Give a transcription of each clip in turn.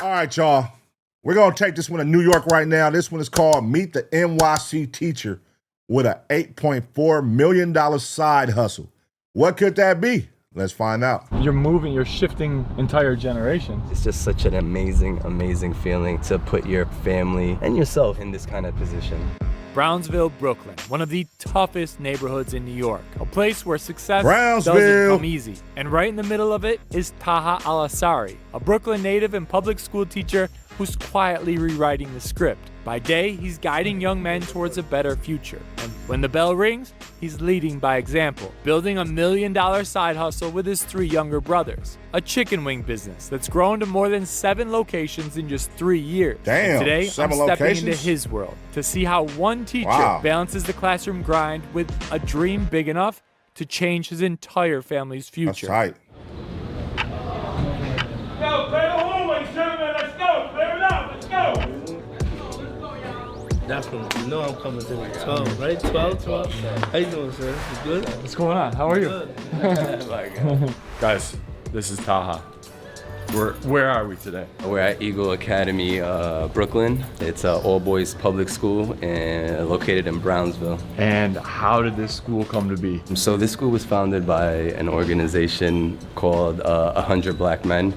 All right, y'all. We're going to take this one to New York right now. This one is called Meet the NYC Teacher with an $8.4 million side hustle. What could that be? Let's find out. You're shifting entire generations. It's just such an amazing, amazing feeling to put your family and yourself in this kind of position. Brownsville, Brooklyn, one of the toughest neighborhoods in New York. A place where success doesn't come easy. And right in the middle of it is Taha Al-Asari, a Brooklyn native and public school teacher who's quietly rewriting the script. By day, he's guiding young men towards a better future. And when the bell rings, he's leading by example, building $1 million side hustle with his 3 younger brothers. A chicken wing business that's grown to more than 7 locations in just 3 years. Damn, and today, I'm stepping into locations? his world to see how one teacher balances the classroom grind with a dream big enough to change his entire family's future. That's tight. Go, clear the hallways, gentlemen. Let's go. Clear it out. Let's go. That's when you know I'm coming through. 12, right? 12. How you doing, sir? You good? What's going on? How are you? Guys, this is Taha. Where are we today? We're at Eagle Academy, Brooklyn. It's an all-boys public school and located in Brownsville. And how did this school come to be? So this school was founded by an organization called 100 Black Men,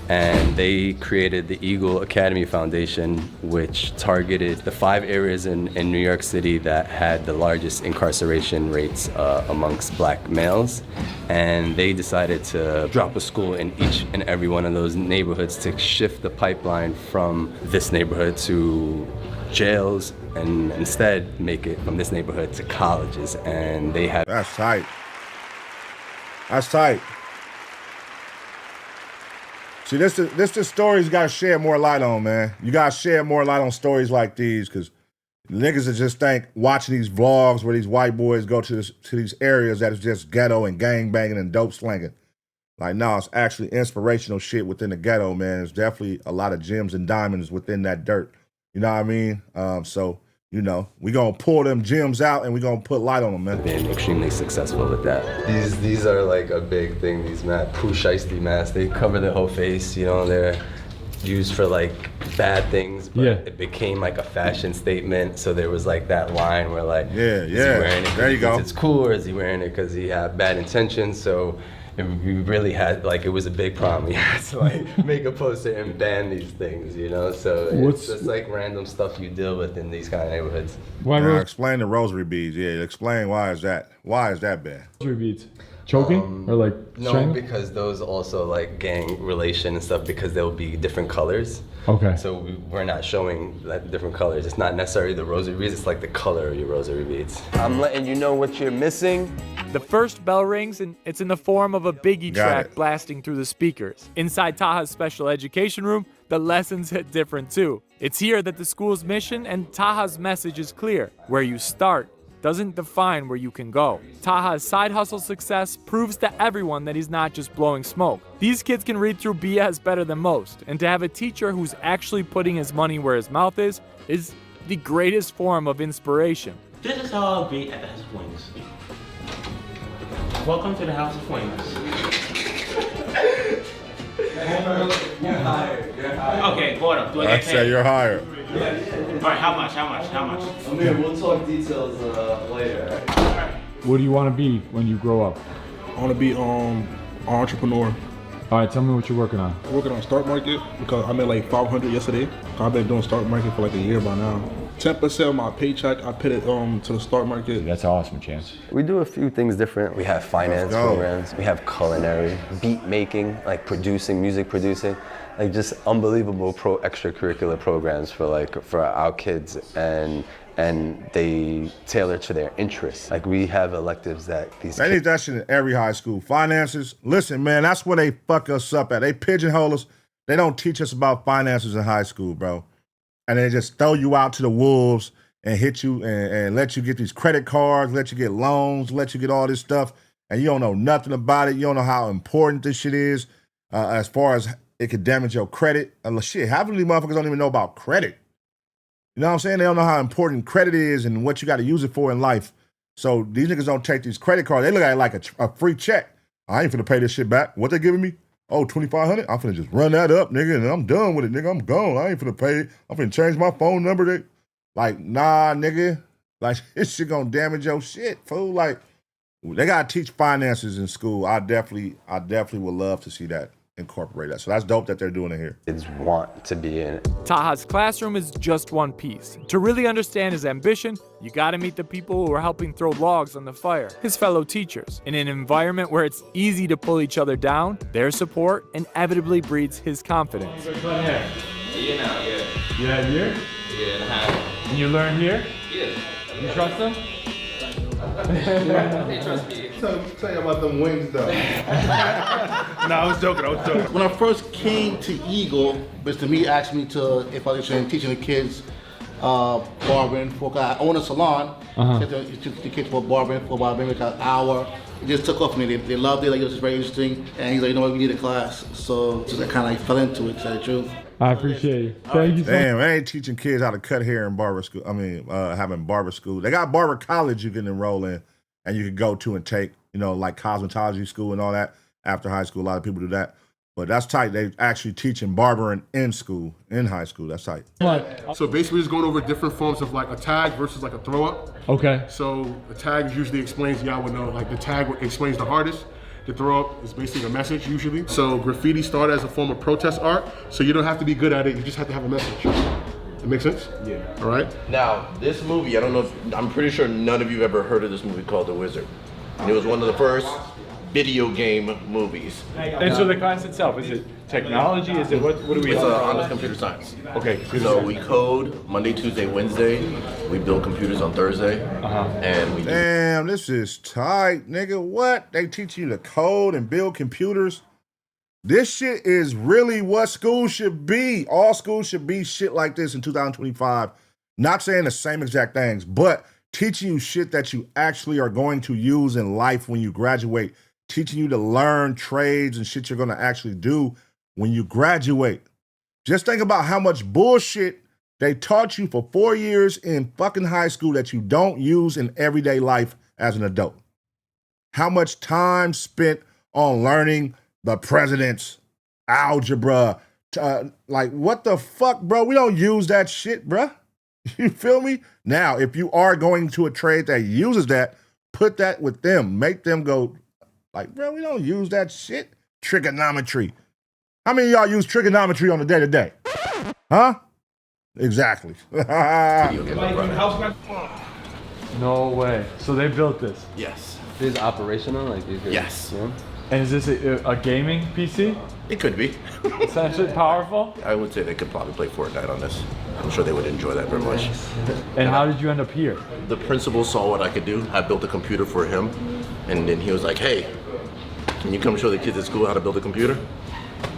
and they created the Eagle Academy Foundation, which targeted the 5 areas in New York City that had the largest incarceration rates amongst black males. And they decided to drop a school in each and every one of those neighborhoods to shift the pipeline from this neighborhood to jails and instead make it from this neighborhood to colleges. And they had... That's tight. That's tight. See, this the stories you got to shed more light on, man. You got to shed more light on stories like these, because niggas that just think watching these vlogs where these white boys go to these areas that is just ghetto and gang banging and dope slinging. Like, no, it's actually inspirational shit within the ghetto, man. There's definitely a lot of gems and diamonds within that dirt. You know what I mean? So, you know, we gonna pull them gems out and we gonna put light on them, man. Been extremely successful with that. These are like a big thing, these Pooh Shiesty masks. They cover their whole face, you know, they're used for like bad things, but it became like a fashion statement. So there was like that line where like, is he wearing it there you go. It's cool, or is he wearing it because he had bad intentions? So we really had, like, it was a big problem. We had to like make a poster and ban these things, you know? So it's just like random stuff you deal with in these kind of neighborhoods. Now, explain the rosary beads. Yeah, explain why is that bad? Rosary beads. Choking or like no, because those also like gang relation and stuff, because they'll be different colors. Okay. So we're not showing like different colors. It's not necessarily the rosary beads, it's like the color of your rosary beads. I'm letting you know what you're missing. The first bell rings and it's in the form of a Biggie track blasting through the speakers. Inside Taha's special education room, the lessons hit different too. It's here that the school's mission and Taha's message is clear. Where you start doesn't define where you can go. Taha's side hustle success proves to everyone that he's not just blowing smoke. These kids can read through BS better than most, and to have a teacher who's actually putting his money where his mouth is the greatest form of inspiration. This is how I'll be at the House of Wings. Welcome to the House of Wings. You're hired. Okay, hold up. Do I get paid? Say you're hired. All right, how much? Amir, we'll talk details later. What do you want to be when you grow up? I want to be an entrepreneur. All right, tell me what you're working on. I'm working on stock market because I made like 500 yesterday. I've been doing stock market for like a year by now. 10% of my paycheck, I put it to the stock market. That's awesome, Chance. We do a few things different. We have finance programs, we have culinary, beat making, like music producing, like just unbelievable extracurricular programs for our kids, and they tailor to their interests. Like we have electives that They need that shit in every high school. Finances, listen, man, that's where they fuck us up at. They pigeonhole us. They don't teach us about finances in high school, bro. And they just throw you out to the wolves and hit you and let you get these credit cards, let you get loans, let you get all this stuff, and you don't know nothing about it. You don't know how important this shit is as far as it could damage your credit. Shit, half of these motherfuckers don't even know about credit. You know what I'm saying? They don't know how important credit is and what you got to use it for in life. So these niggas don't take these credit cards. They look at it like a free check. I ain't finna pay this shit back. What they giving me? oh, 2,500? I'm finna just run that up, nigga, and I'm done with it, nigga. I'm gone. I ain't finna pay. I'm finna change my phone number. Like, nah, nigga. Like, this shit gonna damage your shit, fool. Like, they gotta teach finances in school. I definitely would love to see that incorporate that. So that's dope that they're doing it here. Kids want to be in it. Taha's classroom is just one piece. To really understand his ambition, you gotta meet the people who are helping throw logs on the fire, his fellow teachers. In an environment where it's easy to pull each other down, their support inevitably breeds his confidence. Yeah, now, yeah. Yeah, here? Yeah, and a half. And you learn here? Yeah. You trust them? They trust me. Tell you about them wings, though. I was joking. When I first came to Eagle, Mr. Me asked me if I was interested in teaching the kids barbering. I own a salon. Teach the kids for barbering like an hour. It just took off for me. They loved it. Like, it was just very interesting. And he's like, you know what, we need a class. So just I kind of fell into it, to tell the truth. I appreciate it. Thank you so much. Damn, they ain't teaching kids how to cut hair in barber school. I mean, having barber school. They got barber college you can enroll in and you can go to and take, you know, like cosmetology school and all that. After high school, a lot of people do that. But that's tight. They actually teaching barbering in school, in high school. That's tight. So basically just going over different forms of like a tag versus like a throw up. Okay. So the tag usually explains, y'all would know, like the tag explains the hardest. The throw up is basically a message usually. So graffiti started as a form of protest art. So you don't have to be good at it, you just have to have a message. That makes sense? Yeah. All right. Now, this movie, I don't know if, I'm pretty sure none of you have ever heard of this movie called The Wizard. And it was one of the first video game movies. And so the class itself, is it technology? Is it what do we? It's honors computer science. Okay. So we code Monday, Tuesday, Wednesday. We build computers on Thursday. And we Damn, this is tight, nigga. What? They teach you to code and build computers? This shit is really what school should be. All schools should be shit like this in 2025. Not saying the same exact things, but teaching you shit that you actually are going to use in life when you graduate. Teaching you to learn trades and shit you're gonna actually do when you graduate. Just think about how much bullshit they taught you for 4 years in fucking high school that you don't use in everyday life as an adult. How much time spent on learning the president's algebra. Like, what the fuck, bro? We don't use that shit, bruh. You feel me? Now, if you are going to a trade that uses that, put that with them. Make them go, like, bro, we don't use that shit. Trigonometry. How many of y'all use trigonometry on the day-to-day? Huh? Exactly. No way. So they built this. Yes. This is operational, like you could, Yes. Yeah? And is this a gaming PC? It could be. Essentially powerful? I would say they could probably play Fortnite on this. I'm sure they would enjoy that very much. And how did you end up here? The principal saw what I could do. I built a computer for him. And then he was like, hey, can you come show the kids at school how to build a computer?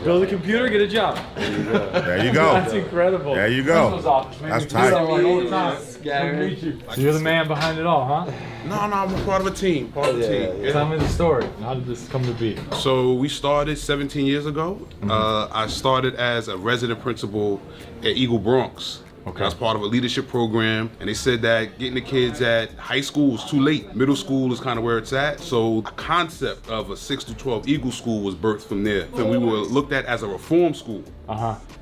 Build a computer, get a job. There you go. That's incredible. There you go. Principal's office, man. That's We tight. do that, like, all the time. Good to meet you. So you're the man behind it all, huh? No, I'm a part of a team. Tell me the story. How did this come to be? So we started 17 years ago. I started as a resident principal at Eagle Bronx. Okay. I was part of a leadership program, and they said that getting the kids at high school was too late. Middle school is kind of where it's at. So the concept of a 6 to 12 Eagle school was birthed from there. And we were looked at as a reform school.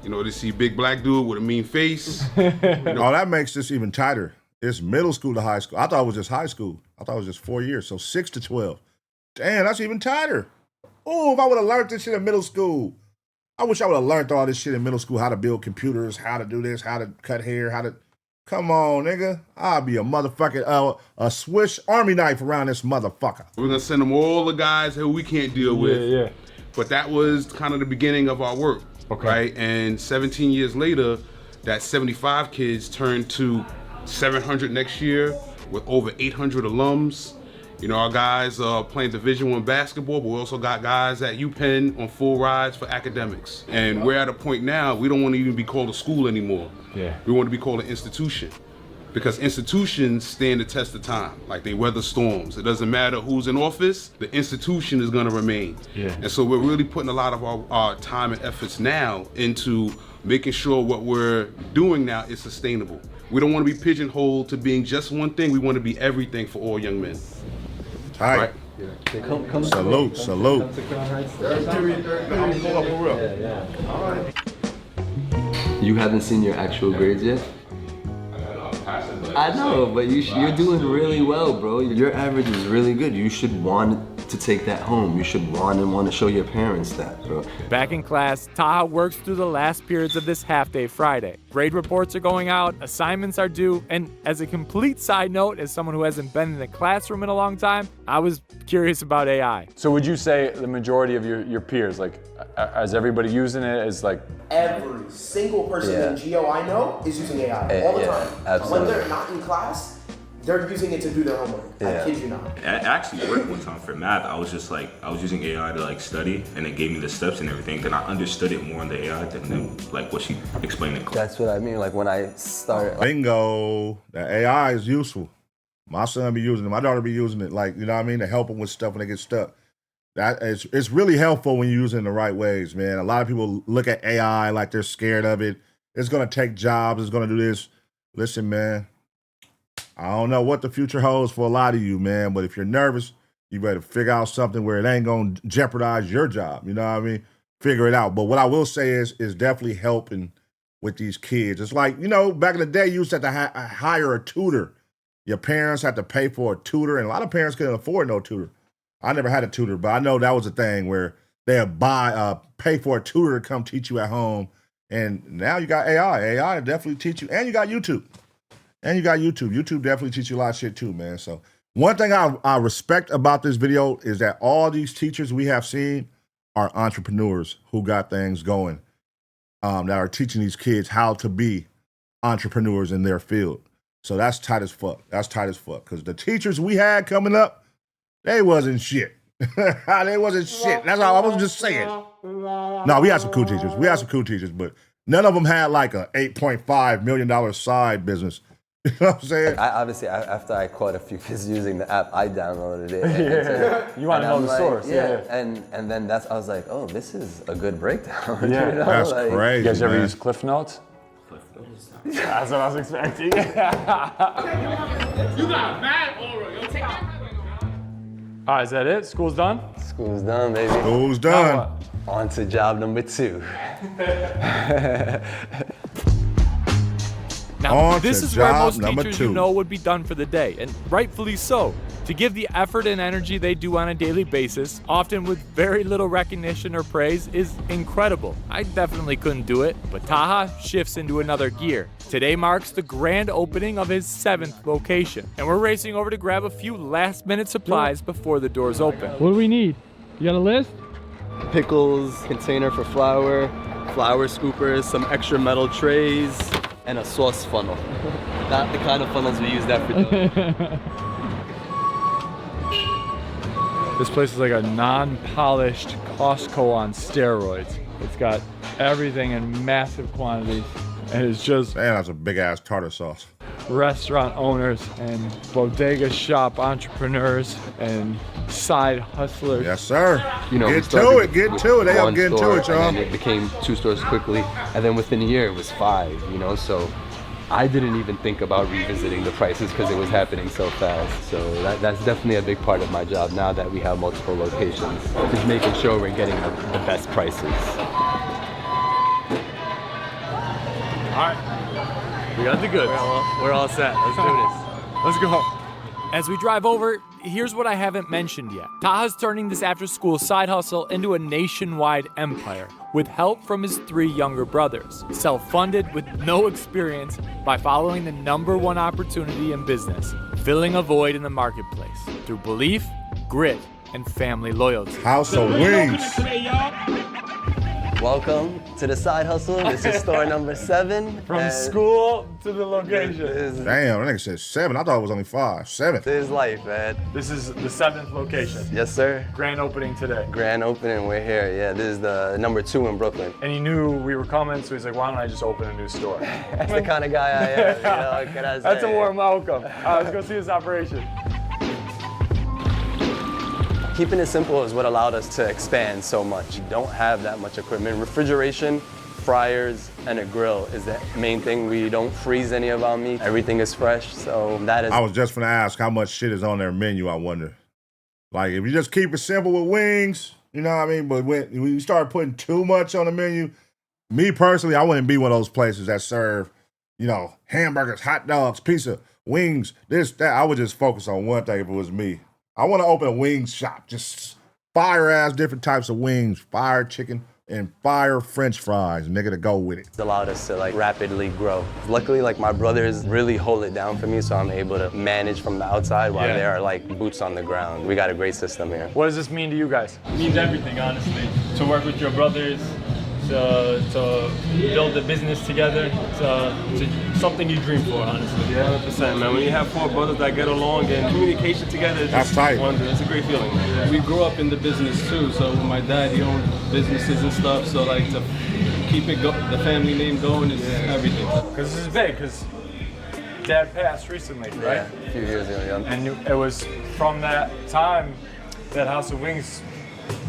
You know, they see big black dude with a mean face. Oh, that makes this even tighter. It's middle school to high school. I thought it was just high school. I thought it was just 4 years. So 6 to 12. Damn, that's even tighter. Oh, if I would have learned this shit in middle school. I wish I would have learned all this shit in middle school, how to build computers, how to do this, how to cut hair, how to... Come on, nigga. I'll be a motherfucking, a Swiss Army knife around this motherfucker. We're gonna send them all the guys who we can't deal with. Yeah. But that was kind of the beginning of our work, right? And 17 years later, that 75 kids turned to 700 next year with over 800 alums. You know, our guys are playing Division I basketball, but we also got guys at UPenn on full rides for academics. And we're at a point now, we don't want to even be called a school anymore. Yeah. We want to be called an institution. Because institutions stand the test of time, like they weather storms. It doesn't matter who's in office, the institution is gonna remain. Yeah. And so we're really putting a lot of our time and efforts now into making sure what we're doing now is sustainable. We don't wanna be pigeonholed to being just one thing, we wanna be everything for all young men. All right. Salute, salute. You haven't seen your actual grades yet? I know, but you're doing really well, bro. Your average is really good. You should want to take that home. You should want to show your parents that, bro. Back in class, Taha works through the last periods of this half-day Friday. Grade reports are going out, assignments are due, and as a complete side note, as someone who hasn't been in a classroom in a long time, I was curious about AI. So would you say the majority of your peers, like, is everybody using it? Is like every single person in Geo I know is using AI all the time. Absolutely. When they're not in class, they're using it to do their homework. I kid you not. It actually worked one time for math. I was using AI to like study, and it gave me the steps and everything. Then I understood it more in the AI than like what she explained in class. That's what I mean. Like when I started. Bingo. The AI is useful. My son be using it. My daughter be using it. Like, you know what I mean? To help them with stuff when they get stuck. It's really helpful when you use it in the right ways, man. A lot of people look at AI like they're scared of it. It's gonna take jobs. It's gonna do this. Listen, man. I don't know what the future holds for a lot of you, man. But if you're nervous, you better figure out something where it ain't gonna jeopardize your job. You know what I mean? Figure it out. But what I will say is definitely helping with these kids. It's like, you know, back in the day, you used to have to hire a tutor. Your parents had to pay for a tutor, and a lot of parents couldn't afford no tutor. I never had a tutor, but I know that was a thing where they'd pay for a tutor to come teach you at home. And now you got AI. AI definitely teach you, and you got YouTube. YouTube definitely teach you a lot of shit too, man. So one thing I respect about this video is that all these teachers we have seen are entrepreneurs who got things going, that are teaching these kids how to be entrepreneurs in their field. So that's tight as fuck. Because the teachers we had coming up, they wasn't shit. They wasn't shit. That's all I was just saying. No, we had some cool teachers. But none of them had like a $8.5 million side business. You know what I'm saying? Obviously, after I caught a few kids using the app, I downloaded it. You want to know the source. Yeah. And then I was like, oh, this is a good breakdown. Yeah, you know? That's crazy. You guys ever man. use Cliff Notes? That's what I was expecting. You got mad oral. Yo, take that. All right, is that it? School's done? School's done, baby. School's done. On to job number 2. Now, this is where most teachers you know would be done for the day, and rightfully so. To give the effort and energy they do on a daily basis, often with very little recognition or praise, is incredible. I definitely couldn't do it, but Taha shifts into another gear. Today marks the grand opening of his 7th location, and we're racing over to grab a few last-minute supplies before the doors open. What do we need? You got a list? Pickles, container for flour scoopers, some extra metal trays, and a sauce funnel. Not the kind of funnels we use that for doing. This place is like a non-polished Costco on steroids. It's got everything in massive quantities, and it's just man, that's a big ass tartar sauce. Restaurant owners and bodega shop entrepreneurs and side hustlers. Yes, sir. You know, get to it. They up getting to it, y'all. And then it became 2 stores quickly, and then within a year it was 5. You know, so I didn't even think about revisiting the prices because it was happening so fast. So that's definitely a big part of my job now that we have multiple locations, is making sure we're getting the best prices. All right, we got the goods. We're all set. Let's do this. Let's go. As we drive over, here's what I haven't mentioned yet. Taha's turning this after-school side hustle into a nationwide empire with help from his 3 younger brothers, self-funded with no experience by following the #1 opportunity in business, filling a void in the marketplace through belief, grit, and family loyalty. House of Wings. Welcome to the side hustle. This is store number 7. From school to the location. Damn, that nigga said 7. I thought it was only 5. 7. This is life, man. This is the 7th location. Yes, sir. Grand opening today. Grand opening, we're here. Yeah, this is the number 2 in Brooklyn. And he knew we were coming, so he's like, why don't I just open a new store? That's the kind of guy I am, you know, what can I say? That's a warm welcome. Let's go see this operation. Keeping it simple is what allowed us to expand so much. You don't have that much equipment. Refrigeration, fryers, and a grill is the main thing. We don't freeze any of our meat. Everything is fresh, so that is... I was just gonna ask how much shit is on their menu, I wonder. Like, if you just keep it simple with wings, you know what I mean? But when you start putting too much on the menu, me personally, I wouldn't be one of those places that serve, you know, hamburgers, hot dogs, pizza, wings, this, that. I would just focus on one thing if it was me. I want to open a wings shop, just fire-ass different types of wings, fire chicken, and fire French fries, nigga, to go with it. It's allowed us to like rapidly grow. Luckily, like my brothers really hold it down for me, so I'm able to manage from the outside while they are like boots on the ground. We got a great system here. What does this mean to you guys? It means everything, honestly. To work with your brothers, to build the business together, to something you dream for, honestly. Yeah, 100%, man. When you have 4 brothers that get along and communication together, it's that's tight. It's a great feeling, man. We grew up in the business too, so my dad, he owned businesses and stuff, so like to keep it the family name going is everything. Because this is big, because Dad passed recently, right? Yeah, a few years ago, yeah. And it was from that time that House of Wings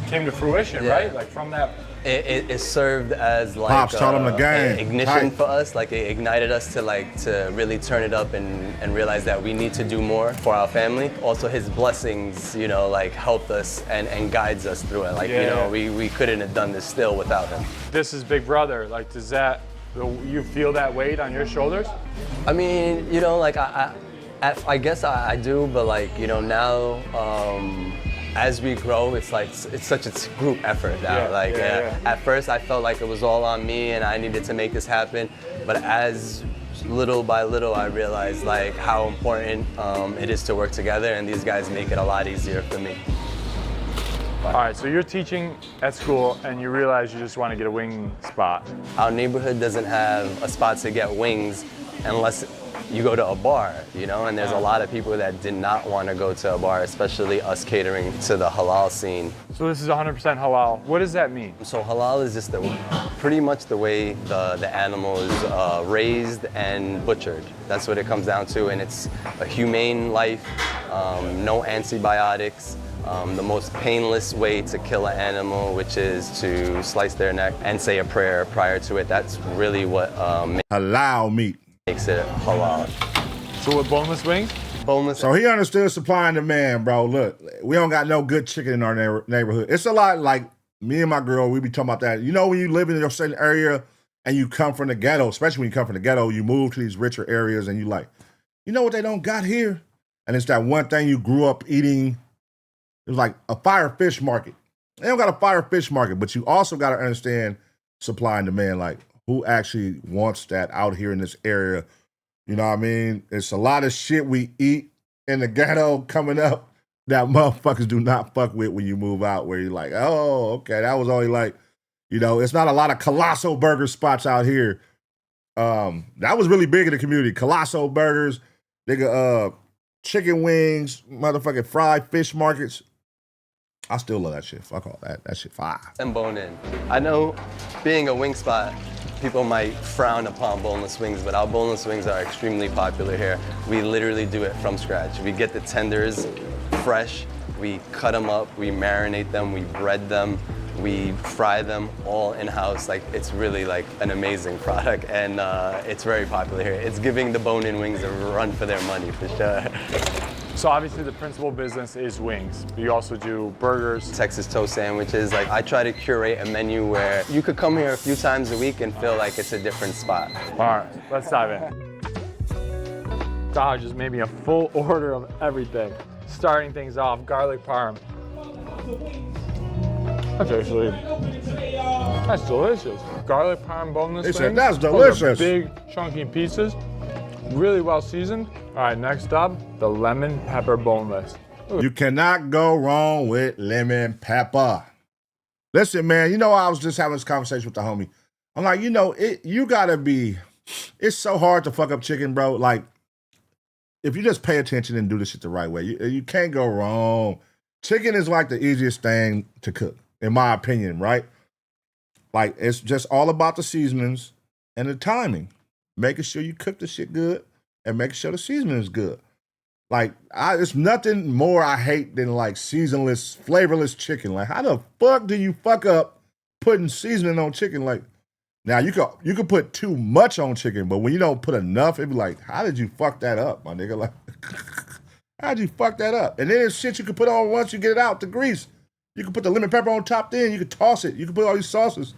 came to fruition, right? Like from that. It served as like Pops taught him the game. Ignition for us. Like it ignited us to really turn it up and realize that we need to do more for our family. Also, his blessings, you know, like helped us and guides us through it. Like you know, we couldn't have done this still without him. This is Big Brother. Like, does that you feel that weight on your shoulders? I mean, you know, like I guess I do, but like you know now. As we grow, it's like it's such a group effort now. At first, I felt like it was all on me and I needed to make this happen. But as little by little, I realized like how important it is to work together, and these guys make it a lot easier for me. All right, so you're teaching at school and you realize you just want to get a wing spot. Our neighborhood doesn't have a spot to get wings unless you go to a bar, you know, and there's a lot of people that did not want to go to a bar, especially us catering to the halal scene. So this is 100% halal. What does that mean? So halal is just pretty much the way the animal is raised and butchered. That's what it comes down to, and it's a humane life, no antibiotics. The most painless way to kill an animal, which is to slice their neck and say a prayer prior to it. That's really what halal meat makes it halal. So with boneless wings? Boneless. So he understood supply and demand, bro. Look, we don't got no good chicken in our neighborhood. It's a lot like me and my girl, we be talking about that. You know, when you live in a certain area and you come from the ghetto, especially when you come from the ghetto, you move to these richer areas and you like, you know what they don't got here? And it's that one thing you grew up eating. It was like a fire fish market. They don't got a fire fish market, but you also got to understand supply and demand. Like, who actually wants that out here in this area? You know what I mean? It's a lot of shit we eat in the ghetto coming up that motherfuckers do not fuck with when you move out, where you're like, oh, okay, that was only like, you know, it's not a lot of Colosso burger spots out here. That was really big in the community. Colosso burgers, nigga, chicken wings, motherfucking fried fish markets. I still love that shit. Fuck all that. That shit fire. And bone in. I know being a wing spot, people might frown upon boneless wings, but our boneless wings are extremely popular here. We literally do it from scratch. We get the tenders fresh, we cut them up, we marinate them, we bread them, we fry them all in-house. Like, it's really like an amazing product, and it's very popular here. It's giving the bone-in wings a run for their money, for sure. So obviously the principal business is wings. You also do burgers. Texas toast sandwiches. Like, I try to curate a menu where you could come here a few times a week and feel like it's a different spot. All right, let's dive in. Taha just made me a full order of everything. Starting things off, garlic parm. That's delicious. Garlic parm boneless wings. Said, that's delicious. Big chunky pieces, really well seasoned. All right, next up, the lemon pepper boneless. You cannot go wrong with lemon pepper. Listen, man, you know, I was just having this conversation with the homie. I'm like, you know, you gotta be, it's so hard to fuck up chicken, bro. Like, if you just pay attention and do this shit the right way, you can't go wrong. Chicken is like the easiest thing to cook, in my opinion, right? Like, it's just all about the seasonings and the timing. Making sure you cook the shit good and making sure the seasoning is good. Like, it's nothing more I hate than like seasonless, flavorless chicken. Like, how the fuck do you fuck up putting seasoning on chicken? Like, now you could put too much on chicken, but when you don't put enough, it'd be like, how did you fuck that up, my nigga? Like, How'd you fuck that up? And then there's shit you can put on once you get it out, the grease. You can put the lemon pepper on top then, you can toss it. You can put all these sauces.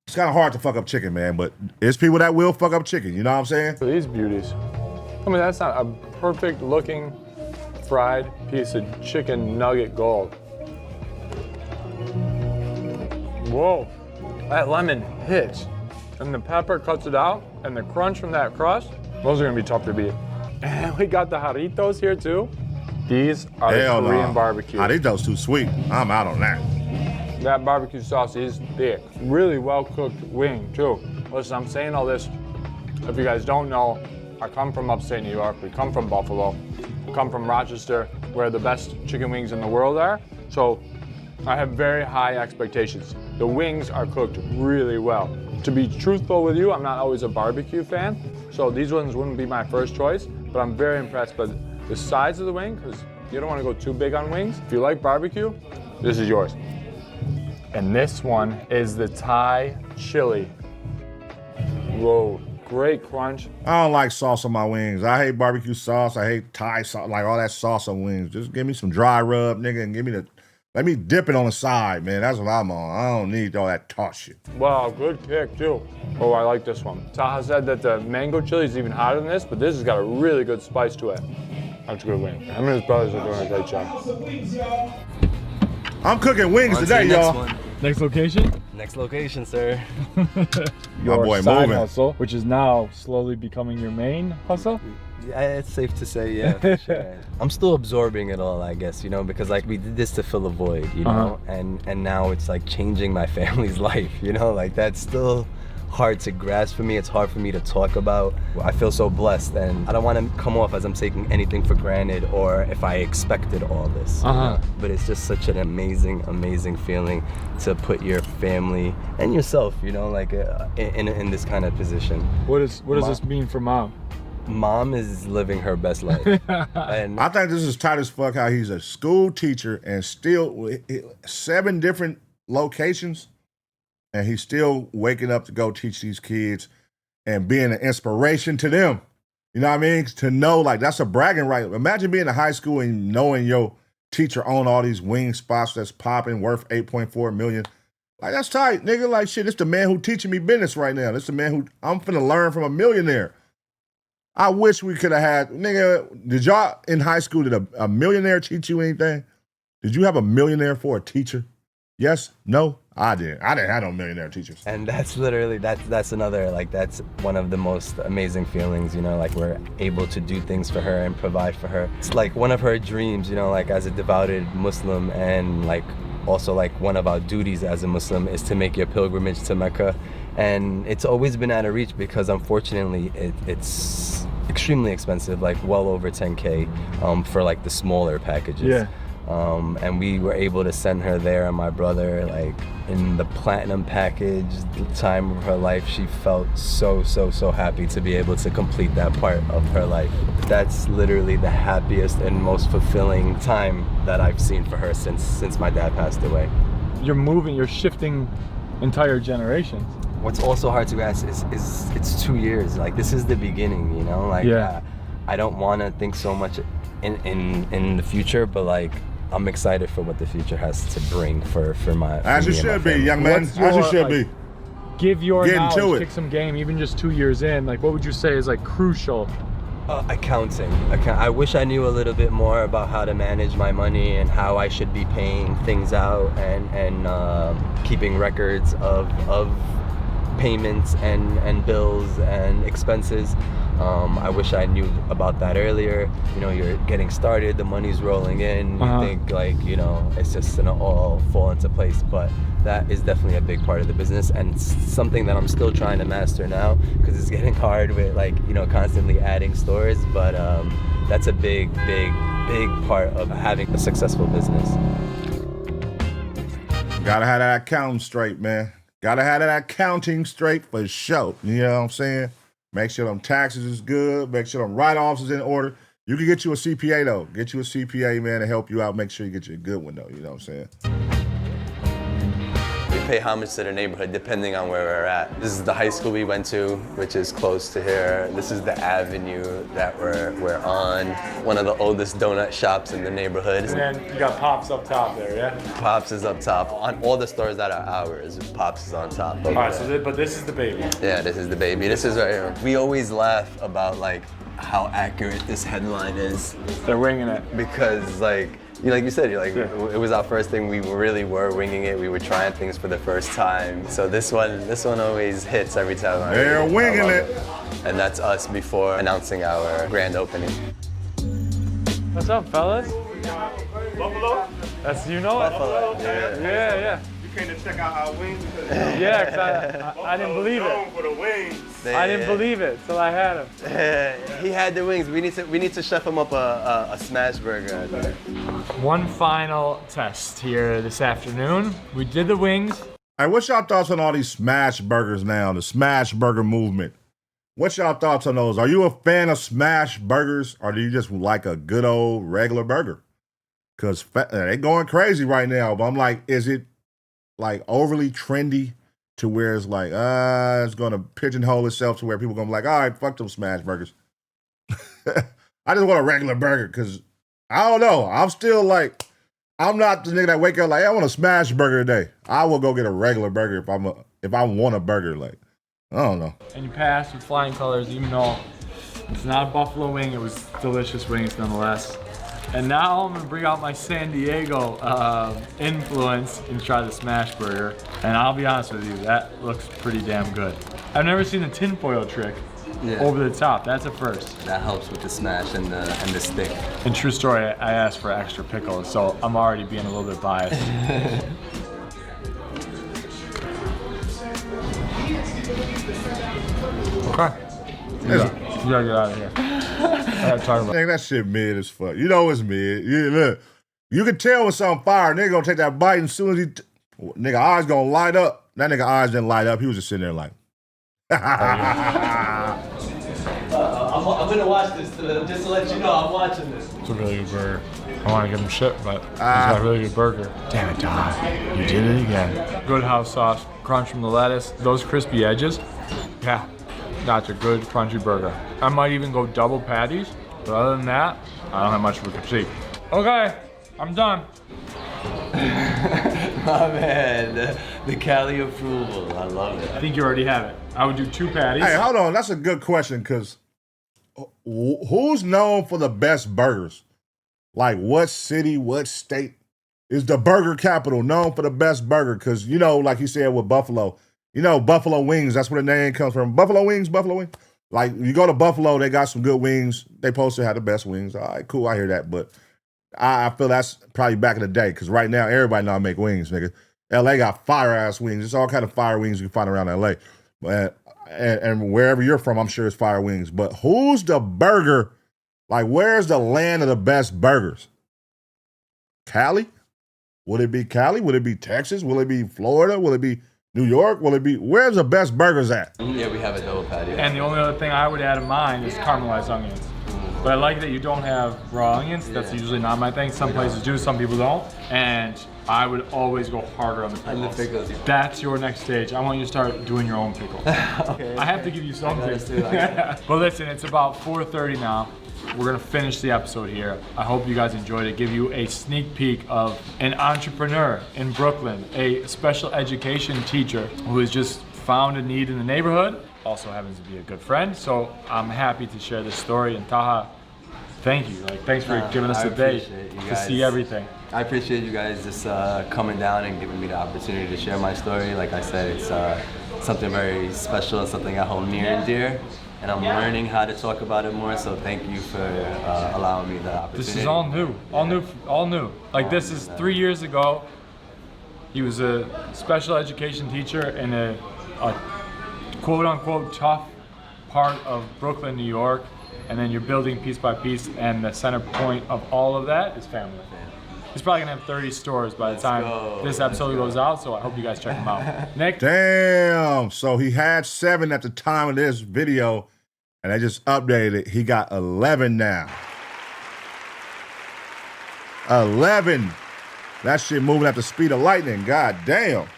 It's kind of hard to fuck up chicken, man, but there's people that will fuck up chicken, you know what I'm saying? For these beauties. I mean, that's not a perfect looking fried piece of chicken nugget gold. Whoa, that lemon hits. And the pepper cuts it out, and the crunch from that crust, those are gonna be tough to beat. And we got the jarritos here too. These are the Korean barbecue. Jarritos too sweet. I'm out on that. That barbecue sauce is thick. Really well cooked wing too. Listen, I'm saying all this, if you guys don't know, I come from upstate New York. We come from Buffalo. We come from Rochester, where the best chicken wings in the world are. So I have very high expectations. The wings are cooked really well. To be truthful with you, I'm not always a barbecue fan, so these ones wouldn't be my first choice, but I'm very impressed by the size of the wing, because you don't want to go too big on wings. If you like barbecue, this is yours. And this one is the Thai chili. Whoa, great crunch. I don't like sauce on my wings. I hate barbecue sauce. I hate Thai sauce, like all that sauce on wings. Just give me some dry rub, nigga, and let me dip it on the side, man. That's what I'm on. I don't need all that toss shit. Wow, good pick too. Oh, I like this one. Taha said that the mango chili is even hotter than this, but this has got a really good spice to it. That's a good wing. Him and his brothers are doing a great job. I'm cooking wings today, y'all. Next location? Next location, sir. Your boy side moving. hustle, which is now slowly becoming your main hustle? Yeah, it's safe to say, yeah, for sure. I'm still absorbing it all, I guess, you know, because like we did this to fill a void, you know, and now it's like changing my family's life, you know, like that's still hard to grasp for me. It's hard for me to talk about. I feel so blessed, and I don't want to come off as I'm taking anything for granted or if I expected all this. You know? But it's just such an amazing, amazing feeling to put your family and yourself, you know, like in this kind of position. What does this mean for mom? Mom is living her best life. And I think this is tight as fuck how he's a school teacher and still 7 different locations, and he's still waking up to go teach these kids and being an inspiration to them. You know what I mean? To know, like, that's a bragging right. Imagine being in high school and knowing your teacher own all these wing spots that's popping, worth $8.4 million. Like, that's tight, nigga. Like, shit, it's the man who teaching me business right now. This the man who I'm finna learn from a millionaire. I wish we could have had, nigga, did y'all in high school, did a millionaire teach you anything? Did you have a millionaire for a teacher? Yes? No? I didn't. I didn't have no millionaire teachers. And that's literally, that's another, like, that's one of the most amazing feelings, you know, like we're able to do things for her and provide for her. It's like one of her dreams, you know, like as a devoted Muslim, and like also like one of our duties as a Muslim is to make your pilgrimage to Mecca. And it's always been out of reach because unfortunately it's extremely expensive, like well over 10K for like the smaller packages. Yeah. And we were able to send her there, and my brother, like in the platinum package, the time of her life, she felt so happy to be able to complete that part of her life. That's literally the happiest and most fulfilling time that I've seen for her since my dad passed away. You're shifting entire generations. What's also hard to grasp is it's 2 years. Like, this is the beginning, you know? Like, I don't want to think so much in the future, but like, I'm excited for what the future has to bring for my. As you should be, young man. As you should be. Give your Getting knowledge, kick some game, even just 2 years in. Like, what would you say is like crucial? Accounting. I wish I knew a little bit more about how to manage my money and how I should be paying things out and keeping records of payments and bills and expenses. I wish I knew about that earlier. You know, you're getting started, the money's rolling in, you think like, you know, it's just gonna all fall into place, but that is definitely a big part of the business and something that I'm still trying to master now because it's getting hard with, like, you know, constantly adding stores, but that's a big part of having a successful business. Gotta have that accounting straight, man. Gotta have that accounting straight for sure. You know what I'm saying? Make sure them taxes is good. Make sure them write-offs is in order. You can get you a CPA, though. Get you a CPA, man, to help you out. Make sure you get you a good one, though. You know what I'm saying? pay homage to the neighborhood depending on where we're at. This is the high school we went to, which is close to here. This is the avenue that we're on. One of the oldest donut shops in the neighborhood. And then you got Pops up top there, yeah? Pops is up top. On all the stores that are ours, Pops is on top. All right, so but this is the baby. Yeah, this is the baby. This is right here. We always laugh about like how accurate this headline is. They're winging it. Because like you said, it was our first thing. We really were winging it. We were trying things for the first time. So this one always hits every time. They're winging it. And that's us before announcing our grand opening. What's up, fellas? Buffalo? That's you know it. Buffalo. Yeah. You came to check out our wings because Yeah, because I didn't believe it. For the wings. I didn't believe it till I had him. He had the wings. We need to chef him up a smash burger. One final test here this afternoon. We did the wings. Hey, what's y'all thoughts on all these smash burgers now, the smash burger movement? What's y'all thoughts on those? Are you a fan of smash burgers, or do you just like a good old regular burger? Because they going crazy right now, but I'm like, is it like overly trendy to where it's like, it's going to pigeonhole itself to where people going to be like, all right, fuck those smash burgers. I just want a regular burger because I don't know. I'm still like, I'm not the nigga that wake up like, I want a smash burger today. I will go get a regular burger if I want a burger. Like, I don't know. And you passed with flying colors, even though it's not a buffalo wing. It was delicious wings nonetheless. And now I'm gonna bring out my San Diego influence and try the smash burger. And I'll be honest with you, that looks pretty damn good. I've never seen the tinfoil trick over the top. That's a first. That helps with the smash and the stick. And true story, I asked for extra pickles, so I'm already being a little bit biased. Okay. You gotta get out of here. I gotta talk about Dang, that shit mid as fuck. You know it's mid. Look, you can tell when something fire. Nigga gonna take that bite, and as soon as nigga eyes gonna light up. That nigga eyes didn't light up. He was just sitting there like. I'm gonna watch this just to let you know I'm watching this. It's a really good burger. I want to give him shit, but he's got a really good burger. Damn it, Taha. You did it again. Good house sauce, crunch from the lettuce, those crispy edges. Yeah, that's a good crunchy burger. I might even go double patties, but other than that, I don't have much of a critique. Okay, I'm done. My man, the Cali approval. I love it. I think you already have it. I would do 2 patties. Hey, hold on. That's a good question because who's known for the best burgers? Like what city, what state is the burger capital known for the best burger? Because, you know, like you said with Buffalo, you know, Buffalo Wings, that's where the name comes from. Buffalo Wings. Like you go to Buffalo, they got some good wings. They supposed to have the best wings. All right, cool. I hear that. But I feel that's probably back in the day because right now everybody know how to make wings, nigga. LA got fire ass wings. There's all kind of fire wings you can find around LA. But and wherever you're from, I'm sure it's fire wings. But who's the burger? Like, where's the land of the best burgers? Cali? Would it be Cali? Would it be Texas? Will it be Florida? Will it be New York? Will it be, where's the best burgers at? Yeah, we have a double patty. And the only other thing I would add in mine is caramelized onions. But I like that you don't have raw onions. That's usually not my thing. Some places do, some people don't. And I would always go harder on the pickles. That's your next stage. I want you to start doing your own pickles. Okay. I have to give you something. But listen, it's about 4:30 now. We're gonna finish the episode here. I hope you guys enjoyed it. Give you a sneak peek of an entrepreneur in Brooklyn, a special education teacher who has just found a need in the neighborhood. Also happens to be a good friend. So I'm happy to share this story. And Taha, thank you. Thanks for giving us a day to see everything. I appreciate you guys just coming down and giving me the opportunity to share my story. Like I said, it's something very special and something I hold near and dear. And I'm learning how to talk about it more, so thank you for allowing me the opportunity. This is all new, all new. Like this is 3 years ago. He was a special education teacher in a quote unquote tough part of Brooklyn, New York. And then you're building piece by piece, and the center point of all of that is family. He's probably gonna have 30 stores by the time this episode goes out, so I hope you guys check him out. Nick? Damn, so he had 7 at the time of this video, and I just updated it. He got 11 now. 11. That shit moving at the speed of lightning, god damn.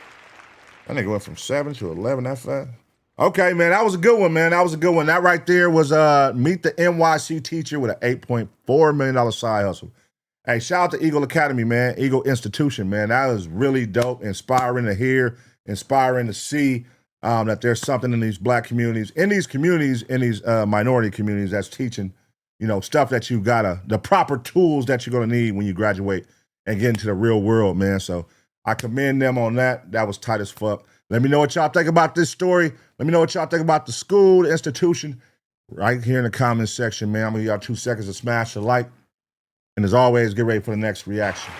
That nigga went from 7 to 11 that fast. Okay, man, that was a good one, man. That was a good one. That right there was Meet the NYC Teacher with an $8.4 million side hustle. Hey, shout out to Eagle Academy, man. Eagle Institution, man. That is really dope, inspiring to hear, inspiring to see that there's something in these black communities, in these minority communities that's teaching, stuff that you gotta, the proper tools that you're gonna need when you graduate and get into the real world, man. So I commend them on that. That was tight as fuck. Let me know what y'all think about this story. Let me know what y'all think about the school, the institution, right here in the comments section, man. I'm gonna give y'all 2 seconds to smash the like. And as always, get ready for the next reaction.